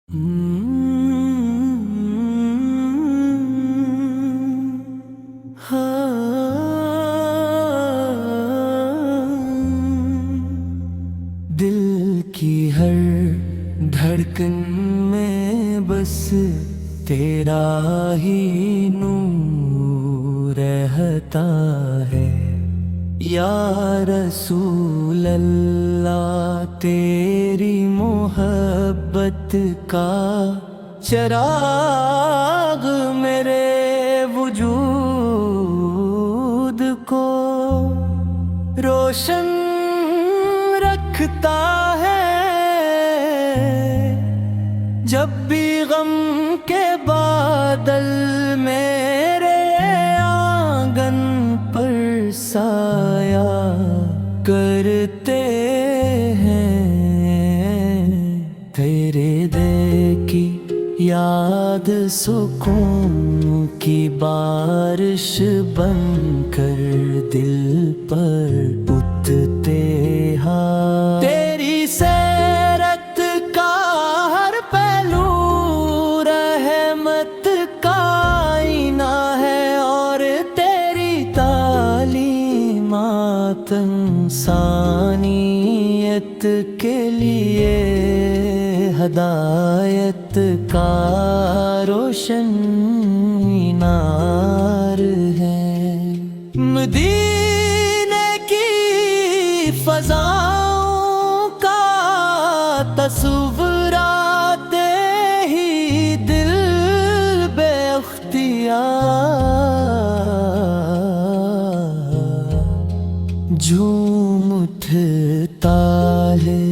دل کی ہر دھڑکن میں بس تیرا ہی نور رہتا ہے یا رسول اللہ، تیری محبت کا چراغ میرے وجود کو روشن رکھتا ہے۔ جب بھی غم کے بادل میرے آنگن پر سایہ کرتے ہیں، تیرے دے کی یاد سکون کی بارش بن کر دل پر اٹھتے ہیں۔ تیری سیرت کا ہر پہلو رحمت کا آئینہ ہے، اور تیری تعلیمات انسانیت کے لیے ہدایت کا روشن مینار ہے۔ مدینے کی فضاؤں کا تصور آتے ہی دل بے اختیار جھوم اٹھتا ہے۔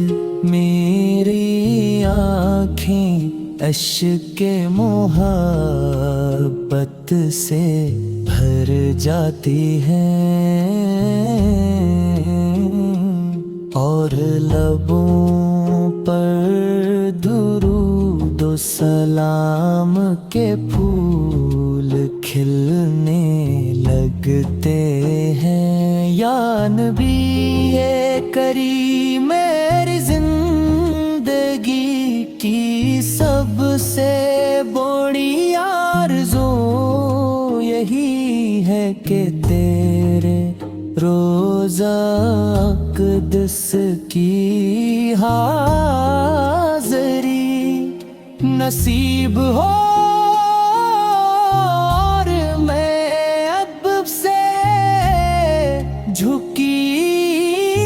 میری آنکھیں اشک محبت سے بھر جاتی ہیں، اور لبوں پر درود و سلام کے پھول کھلنے لگتے ہیں۔ یا نبی کریم، میری زندگی کی سب سے بڑی آرزو یہی ہے کہ تیرے روضہ اقدس کی حاضری نصیب ہو، اور میں اب سے جھکی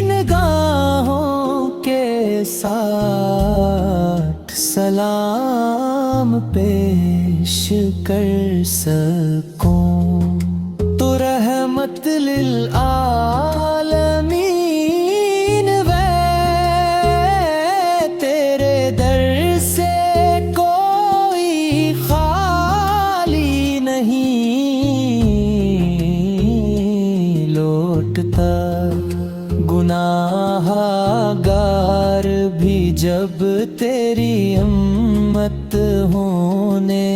نگاہوں کے ساتھ سلام پیش کر سکوں۔ تو رحمت للعالمین وے، تیرے در سے کوئی خالی نہیں لوٹتا۔ گناہ گار بھی جب تیری امت ہونے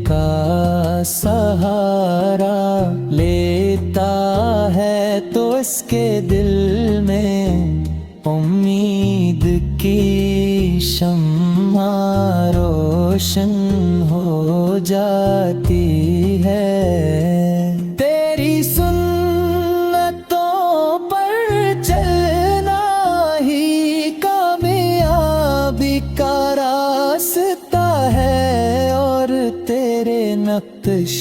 کا سہارا لیتا ہے، تو اس کے دل میں امید کی شمع روشن ہو جاتی ہے۔ تیری سنتوں پر چلنا ہی کامیابی کا راستہ ہے، اور تیرے نقش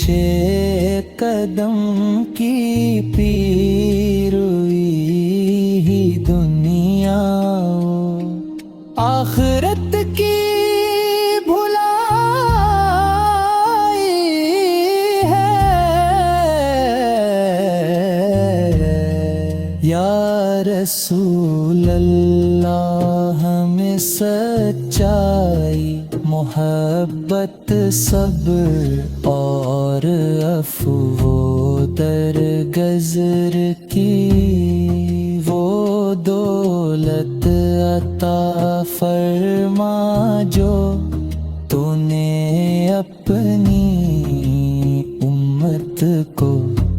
قدم کی پیروی ہی دنیا آخرت کی بھلائی ہے۔ یا رسول اللہ، ہمیں سچائی، محبت، صبر اور عفو درگزر کی وہ دولت عطا فرما جو تو نے اپنی امت کو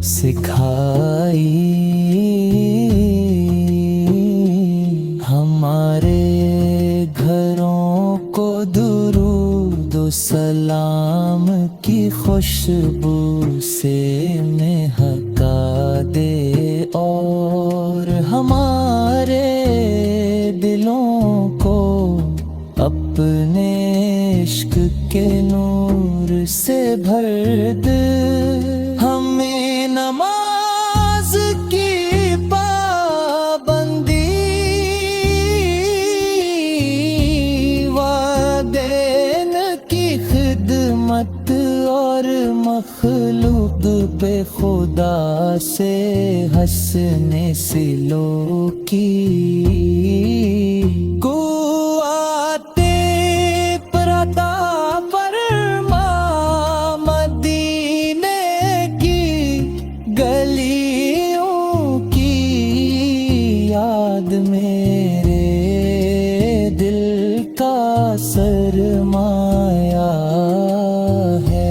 سکھائی۔ ہمارے گھروں کو دور درود و سلام کی خوشبو سے مہکا دے اور ہمارے دلوں کو اپنے عشق کے نور سے بھر دے. ہمیں نماز کی پابندی والدین کی خدمت اور مخلوق بے خدا سے حسن سلوکی کو آتے پرتا فرما مدینے کی گلیوں کی یاد میرے دل کا سرمایہ ہے.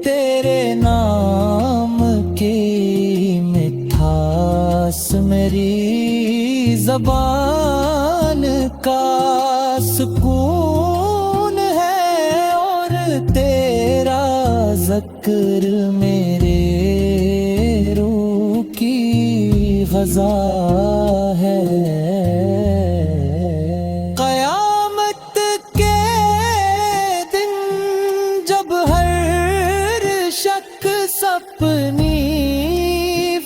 تیرے نام کی مٹھاس میری زبان کا سکون ہے اور تیرا ذکر میرے روح کی غذا ہے. قیامت کے دن جب ہر شخص اپنی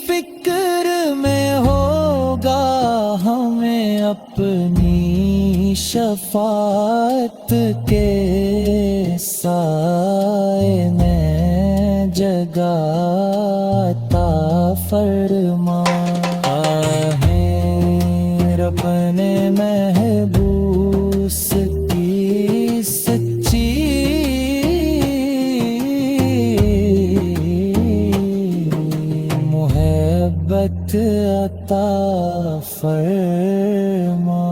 فکر میں ہوگا ہمیں اپنی شفاعت کے سائے میں جگہ عطا فرما. آہیں رب نے محبوس کی سچی محبت عطا فرما.